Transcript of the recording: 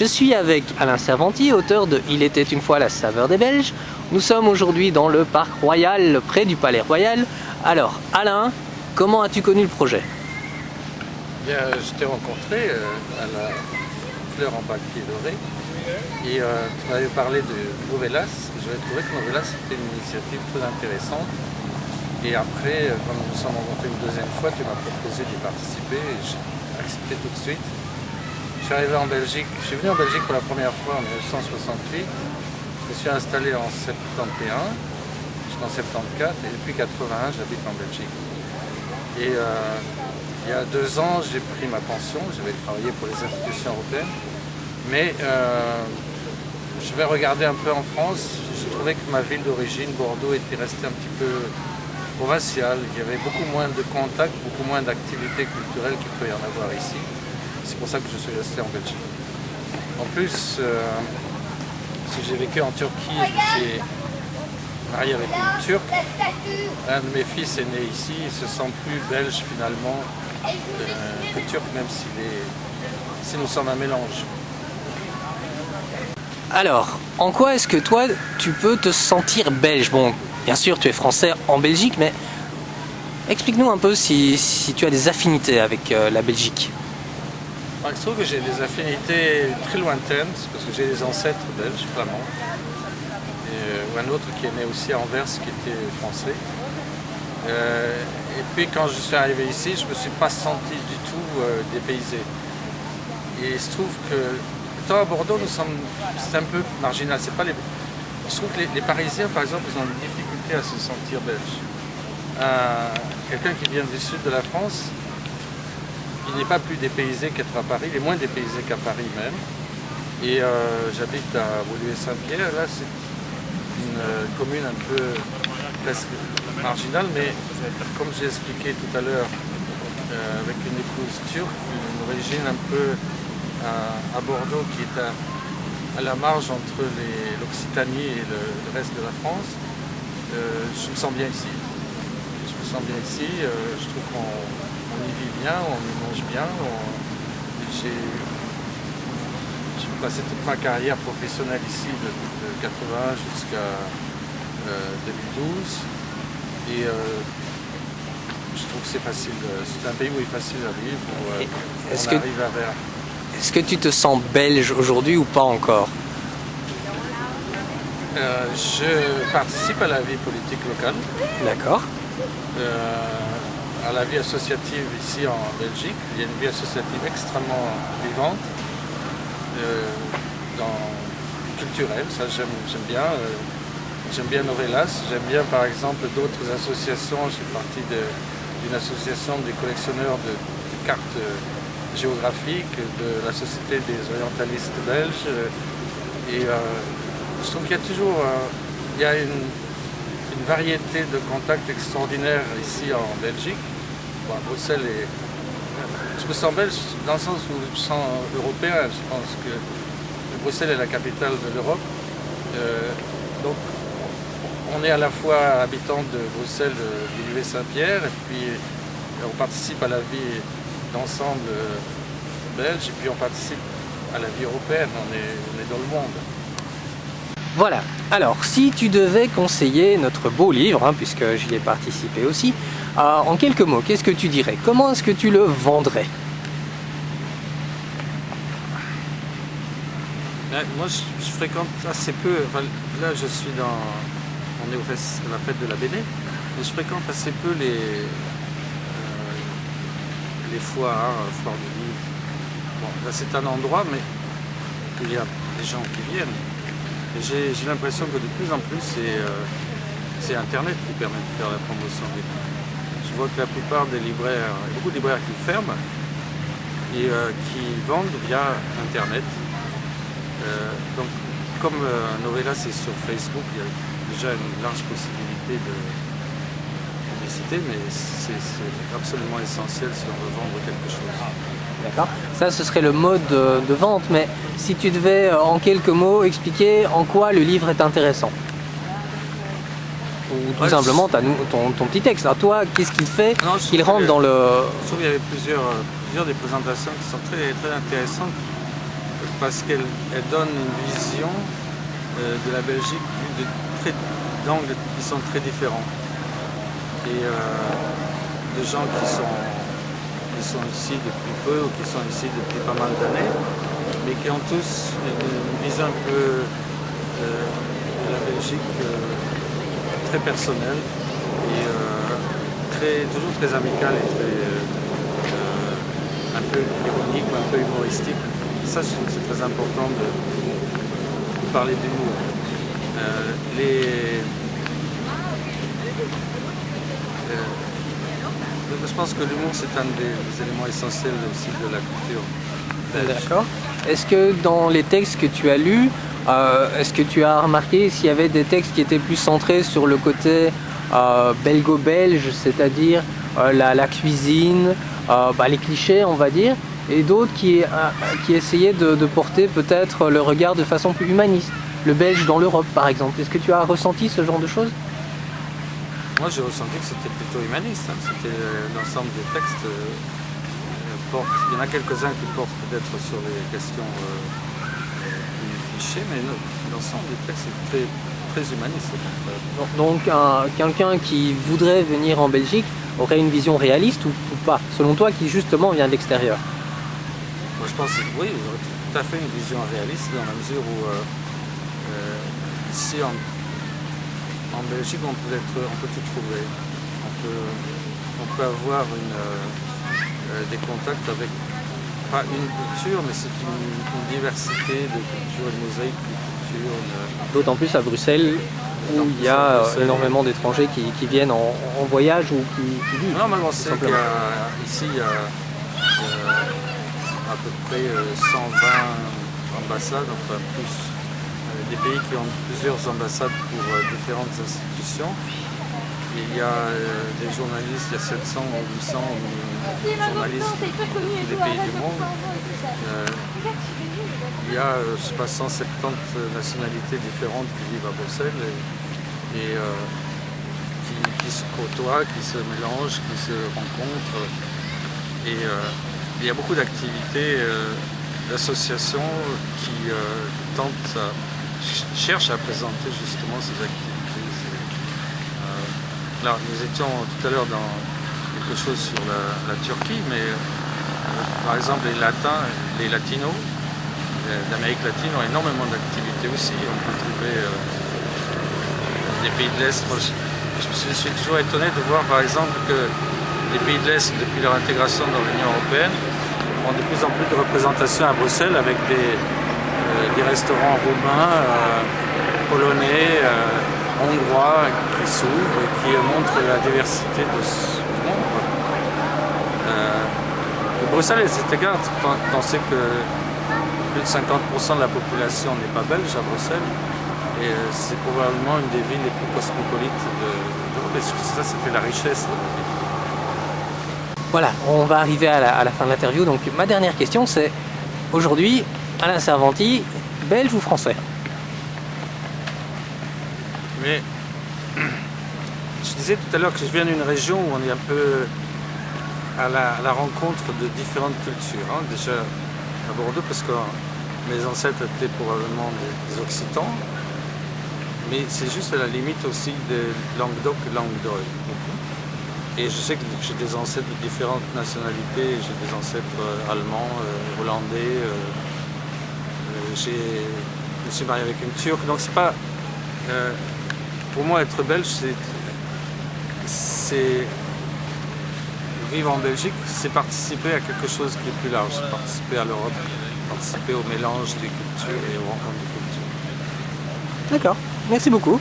Je suis avec Alain Servanty, auteur de Il était une fois la saveur des Belges. Nous sommes aujourd'hui dans le parc royal, près du palais royal. Alors, Alain, comment as-tu connu le projet? Bien, je t'ai rencontré à la fleur en papier doré et tu m'avais parlé de Novelas. J'avais trouvé que Novelas était une initiative très intéressante. Et après, quand nous nous sommes rencontrés une deuxième fois, tu m'as proposé d'y participer et j'ai accepté tout de suite. Je suis arrivé en Belgique, je suis venu en Belgique pour la première fois en 1968. Je me suis installé en 71, jusqu'en 74 et depuis 81 j'habite en Belgique. Et il y a 2 ans j'ai pris ma pension, j'avais travaillé pour les institutions européennes. Mais je vais regarder un peu en France, je trouvais que ma ville d'origine, Bordeaux, était restée un petit peu provinciale. Il y avait beaucoup moins de contacts, beaucoup moins d'activités culturelles qu'il peut y en avoir ici. C'est pour ça que je suis resté en Belgique. En plus, si j'ai vécu en Turquie, je me suis marié avec une Turque. Un de mes fils est né ici, il se sent plus belge finalement que turc, même si nous sommes un mélange. Alors, en quoi est-ce que toi, tu peux te sentir belge? Bon, bien sûr, tu es français en Belgique, mais explique-nous un peu si tu as des affinités avec la Belgique. Je trouve que j'ai des affinités très lointaines, parce que j'ai des ancêtres belges, flamands, ou un autre qui est né aussi à Anvers, qui était français. Et puis quand je suis arrivé ici, je ne me suis pas senti du tout dépaysé. Et il se trouve que, étant à Bordeaux, c'est un peu marginal. Je trouve que les Parisiens, par exemple, ils ont des difficultés à se sentir belges. Quelqu'un qui vient du sud de la France, il n'est pas plus dépaysé qu'être à Paris, il est moins dépaysé qu'à Paris même. Et j'habite à Woluwe-Saint-Pierre, là c'est une commune un peu presque marginale, mais comme j'ai expliqué tout à l'heure, avec une épouse turque, une origine un peu à Bordeaux qui est à la marge entre l'Occitanie et le reste de la France, je me sens bien ici. Je me sens bien ici, je trouve qu'on y vit bien, on y mange bien. J'ai passé toute ma carrière professionnelle ici de 80 jusqu'à 2012 et je trouve que c'est facile, c'est un pays où il est facile à vivre, où on arrive à vers. Est-ce que tu te sens belge aujourd'hui ou pas encore? Je participe à la vie politique locale. D'accord. À la vie associative ici en Belgique. Il y a une vie associative extrêmement vivante, culturelle, ça j'aime bien. J'aime bien Novelas, j'aime bien par exemple d'autres associations. Je suis partie d'une association des collectionneurs de cartes géographiques, de la Société des orientalistes belges. Et je trouve qu'il y a toujours une variété de contacts extraordinaires ici en Belgique. Bon, Bruxelles je me sens belge dans le sens où je me sens européen. Je pense que Bruxelles est la capitale de l'Europe. Donc on est à la fois habitant de Bruxelles, de Woluwe-Saint-Pierre, et puis on participe à la vie d'ensemble belge, et puis on participe à la vie européenne. On est dans le monde. Voilà, alors si tu devais conseiller notre beau livre, puisque j'y ai participé aussi, en quelques mots, qu'est-ce que tu dirais? Comment est-ce que tu le vendrais? Moi je fréquente assez peu, enfin, là je suis on est à la fête de la Béné, mais je fréquente assez peu les foires, foires du livre. Bon, là c'est un endroit, mais il y a des gens qui viennent. J'ai l'impression que de plus en plus, c'est Internet qui permet de faire la promotion des livres. Je vois que la plupart des libraires, il y a beaucoup de libraires qui ferment et qui vendent via Internet. Donc, comme Novelas c'est sur Facebook, il y a déjà une large possibilité de publicité, mais c'est absolument essentiel si on veut vendre quelque chose. D'accord. Ça, ce serait le mode de vente, mais si tu devais, en quelques mots, expliquer en quoi le livre est intéressant. Ou tout simplement ton petit texte. Alors toi, qu'est-ce qu'il fait qu'il rentre dans le... Je trouve qu'il y avait plusieurs des présentations qui sont très, très intéressantes. parce qu'elle donne une vision de la Belgique d'angles qui sont très différents. Et de gens qui sont ici depuis peu ou qui sont ici depuis pas mal d'années, mais qui ont tous une vision un peu de la Belgique très personnelle et toujours très amicale et un peu ironique ou un peu humoristique. Ça, je trouve que c'est très important de parler d'humour. Je pense que l'humour, c'est un des éléments essentiels aussi de la culture belge. D'accord. Est-ce que dans les textes que tu as lus, est-ce que tu as remarqué s'il y avait des textes qui étaient plus centrés sur le côté belgo-belge, c'est-à-dire la cuisine, les clichés, on va dire, et d'autres qui essayaient de porter peut-être le regard de façon plus humaniste, le belge dans l'Europe par exemple. Est-ce que tu as ressenti ce genre de choses? Moi, j'ai ressenti que c'était plutôt humaniste. C'était l'ensemble des textes. Il y en a quelques-uns qui portent peut-être sur les questions clichés, mais l'ensemble des textes est très, très humaniste. Donc quelqu'un qui voudrait venir en Belgique aurait une vision réaliste ou pas, selon toi, qui justement vient de l'extérieur? Moi, je pense que oui, il aurait tout à fait une vision réaliste dans la mesure où ici en Belgique, on peut tout trouver. On peut avoir des contacts avec, pas une culture, mais c'est une diversité de cultures, une mosaïque de cultures. D'autant plus à Bruxelles, où il y a énormément d'étrangers qui viennent en voyage ou qui vivent. Non, mais on sait qu'ici, il y a à peu près 120 ambassades, enfin plus. Des pays qui ont plusieurs ambassades pour différentes institutions. Il y a des journalistes, il y a 700 ou 800 journalistes de tous les pays du monde. Il y a, je sais pas, 170 nationalités différentes qui vivent à Bruxelles et qui se côtoient, qui se mélangent, qui se rencontrent. Et il y a beaucoup d'activités, d'associations qui cherchent à présenter justement ces activités. Là, nous étions tout à l'heure dans quelque chose sur la Turquie, mais par exemple les latinos d'Amérique latine ont énormément d'activités aussi. On peut trouver des pays de l'Est. Je suis toujours étonné de voir par exemple que les pays de l'Est, depuis leur intégration dans l'Union européenne, ont de plus en plus de représentations à Bruxelles avec des restaurants roumains, polonais, hongrois qui s'ouvrent et qui montrent la diversité de ce monde. Bruxelles, à cet égard, pensez que plus de 50% de la population n'est pas belge à Bruxelles et c'est probablement une des villes les plus cosmopolites d'Europe. Et ça fait la richesse de la ville. Voilà, on va arriver à la fin de l'interview. Donc ma dernière question, c'est aujourd'hui, Alain Servanty, belge ou français? Mais je disais tout à l'heure que je viens d'une région où on est un peu à la rencontre de différentes cultures. Déjà à Bordeaux, parce que mes ancêtres étaient probablement des Occitans, mais c'est juste à la limite aussi de Languedoc et Languedoc. Et je sais que j'ai des ancêtres de différentes nationalités, j'ai des ancêtres allemands, hollandais, je me suis marié avec une Turque, donc c'est pas... pour moi, être belge, c'est vivre en Belgique, c'est participer à quelque chose qui est plus large, c'est participer à l'Europe, participer au mélange des cultures et aux rencontres des cultures. D'accord, merci beaucoup.